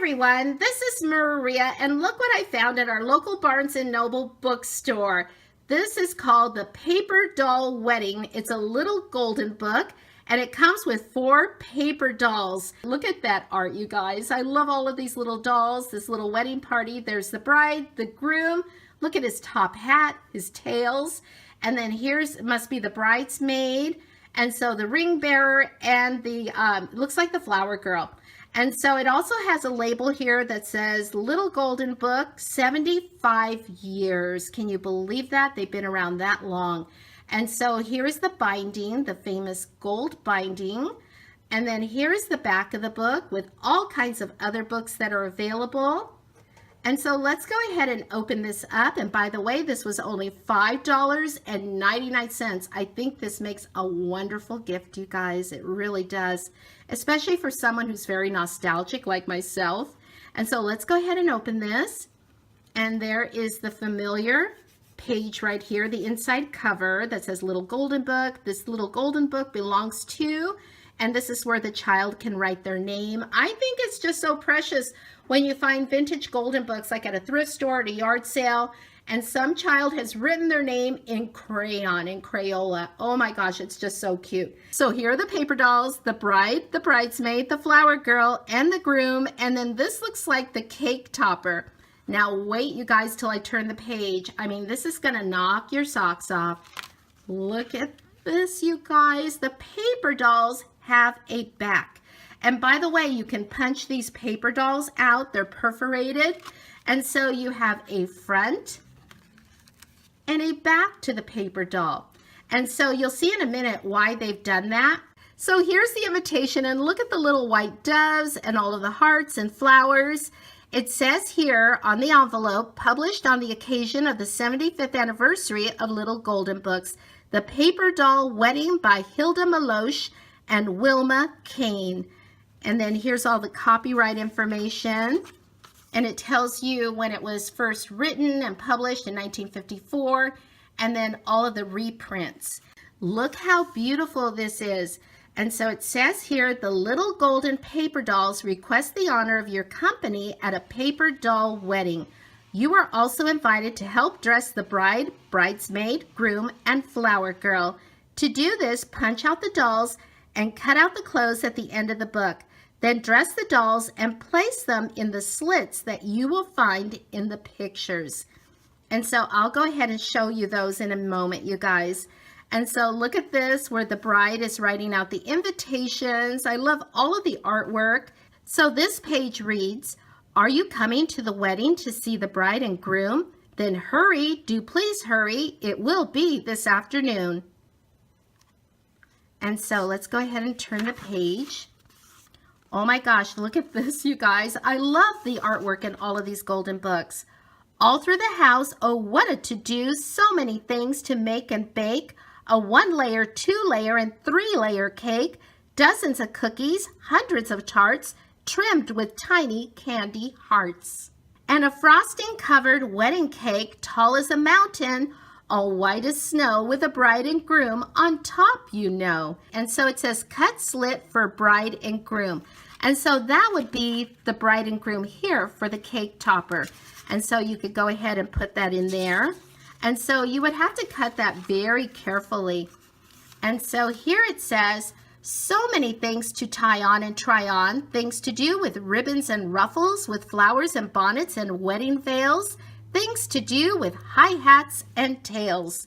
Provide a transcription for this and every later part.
everyone, this is Maria, and look what I found at our local Barnes & Noble bookstore. This is called The Paper Doll Wedding. It's a little golden book, and it comes with 4 paper dolls. Look at that art, you guys. I love all of these little dolls, this little wedding party. There's the bride, the groom. Look at his top hat, his tails. And then here's, must be the bridesmaid. And so the ring bearer and the, looks like the flower girl. And so it also has a label here that says Little Golden Book, 75 years. Can you believe that? They've been around that long. And so here is the binding, the famous gold binding. And then here is the back of the book with all kinds of other books that are available. And so let's go ahead and open this up. And by the way, this was only $5.99. I think this makes a wonderful gift, you guys. It really does, especially for someone who's very nostalgic like myself. And so let's go ahead and open this. And there is the familiar page right here, the inside cover that says Little Golden Book. This little golden book belongs to, and this is where the child can write their name. I think it's just so precious when you find vintage golden books like at a thrift store, at a yard sale, and some child has written their name in crayon, in Crayola. Oh my gosh, it's just so cute. So here are the paper dolls, the bride, the bridesmaid, the flower girl, and the groom, and then this looks like the cake topper. Now wait, you guys, till I turn the page. I mean, this is gonna knock your socks off. Look at this, you guys. The paper dolls have a back. And by the way, you can punch these paper dolls out. They're perforated. And so you have a front and a back to the paper doll. And so you'll see in a minute why they've done that. So here's the invitation, and look at the little white doves and all of the hearts and flowers. It says here on the envelope, published on the occasion of the 75th anniversary of Little Golden Books, The Paper Doll Wedding by Hilda Meloche and Wilma Kane. And then here's all the copyright information. And it tells you when it was first written and published in 1954, and then all of the reprints. Look how beautiful this is. And so it says here, the Little Golden Paper Dolls request the honor of your company at a paper doll wedding. You are also invited to help dress the bride, bridesmaid, groom, and flower girl. To do this, punch out the dolls and cut out the clothes at the end of the book. Then dress the dolls and place them in the slits that you will find in the pictures. And so I'll go ahead and show you those in a moment, you guys. And so look at this, where the bride is writing out the invitations. I love all of the artwork. So this page reads, "Are you coming to the wedding to see the bride and groom? Then hurry, do please hurry. It will be this afternoon." And so let's go ahead and turn the page. Oh my gosh, look at this, you guys. I love the artwork in all of these golden books. All through the house, oh, what a to-do. So many things to make and bake. A 1-layer, 2-layer, and 3-layer cake. Dozens of cookies, hundreds of tarts, trimmed with tiny candy hearts. And a frosting-covered wedding cake, tall as a mountain, all white as snow, with a bride and groom on top, you know. And so it says cut slit for bride and groom. And so that would be the bride and groom here for the cake topper. And so you could go ahead and put that in there. And so you would have to cut that very carefully. And so here it says, so many things to tie on and try on, things to do with ribbons and ruffles, with flowers and bonnets and wedding veils, things to do with high hats and tails.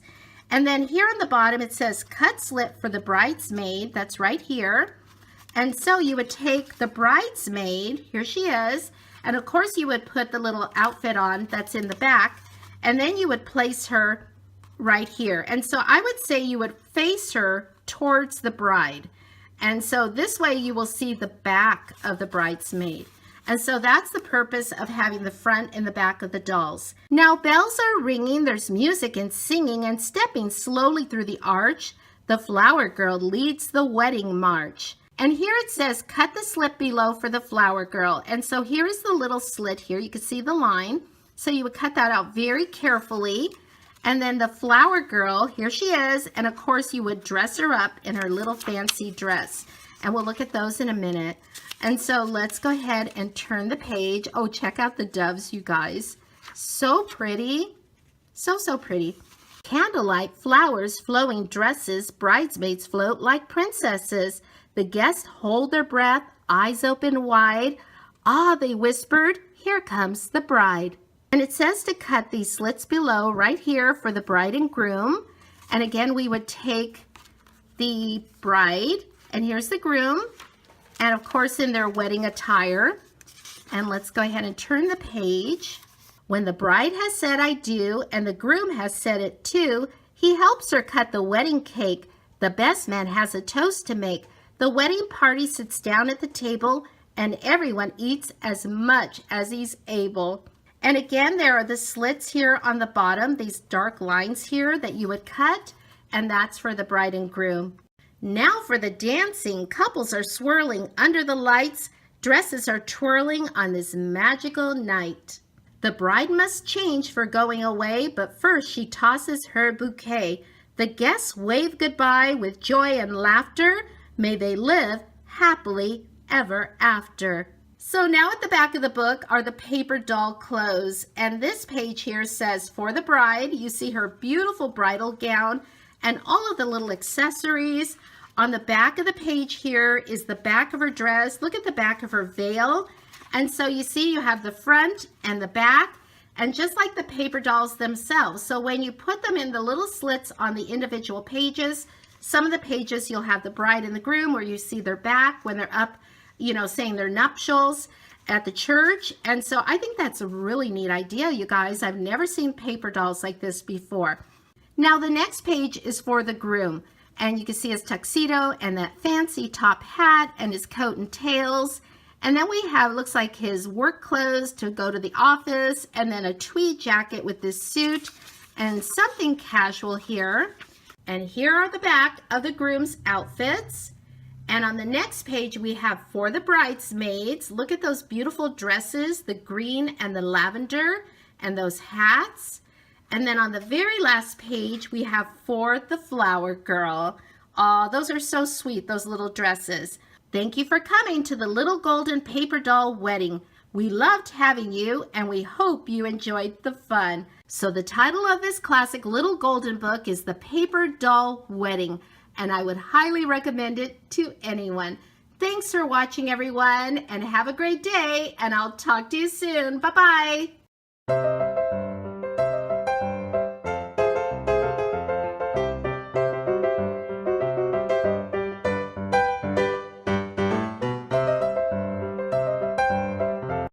And then here on the bottom it says cut slit for the bridesmaid. That's right here. And so you would take the bridesmaid, here she is, and of course you would put the little outfit on that's in the back, and then you would place her right here. And so I would say you would face her towards the bride. And so this way you will see the back of the bridesmaid. And so that's the purpose of having the front and the back of the dolls. Now bells are ringing, there's music and singing, and stepping slowly through the arch, the flower girl leads the wedding march. And here it says, cut the slit below for the flower girl. And so here is the little slit here. You can see the line. So you would cut that out very carefully. And then the flower girl, here she is. And of course you would dress her up in her little fancy dress. and we'll look at those in a minute. And so let's go ahead and turn the page. Oh, check out the doves, you guys. So pretty. So pretty. Candlelight, flowers, flowing dresses, bridesmaids float like princesses. The guests hold their breath, eyes open wide. Ah, they whispered, here comes the bride. And it says to cut these slits below right here for the bride and groom. And again, we would take the bride, and here's the groom, and of course in their wedding attire. And let's go ahead and turn the page. When the bride has said I do, and the groom has said it too, he helps her cut the wedding cake. The best man has a toast to make. The wedding party sits down at the table, and everyone eats as much as he's able. And again, there are the slits here on the bottom, these dark lines here that you would cut, and that's for the bride and groom. Now for the dancing. Couples are swirling under the lights. Dresses are twirling on this magical night. The bride must change for going away, but first she tosses her bouquet. The guests wave goodbye with joy and laughter. May they live happily ever after. So now at the back of the book are the paper doll clothes, and this page here says for the bride. You see her beautiful bridal gown and all of the little accessories. On the back of the page here is the back of her dress. Look at the back of her veil. And so you see you have the front and the back, and just like the paper dolls themselves. So when you put them in the little slits on the individual pages, some of the pages you'll have the bride and the groom where you see their back when they're up, you know, saying their nuptials at the church. And so I think that's a really neat idea, you guys. I've never seen paper dolls like this before. Now the next page is for the groom, and you can see his tuxedo and that fancy top hat and his coat and tails. And then we have, looks like his work clothes to go to the office, and then a tweed jacket with this suit and something casual here. And here are the back of the groom's outfits. And on the next page, we have for the bridesmaids. Look at those beautiful dresses, the green and the lavender, and those hats. And then on the very last page, we have for the flower girl. Oh, those are so sweet, those little dresses. Thank you for coming to the Little Golden Paper Doll Wedding. We loved having you, and we hope you enjoyed the fun. So the title of this classic Little Golden book is The Paper Doll Wedding, and I would highly recommend it to anyone. Thanks for watching, everyone, and have a great day, and I'll talk to you soon. Bye-bye.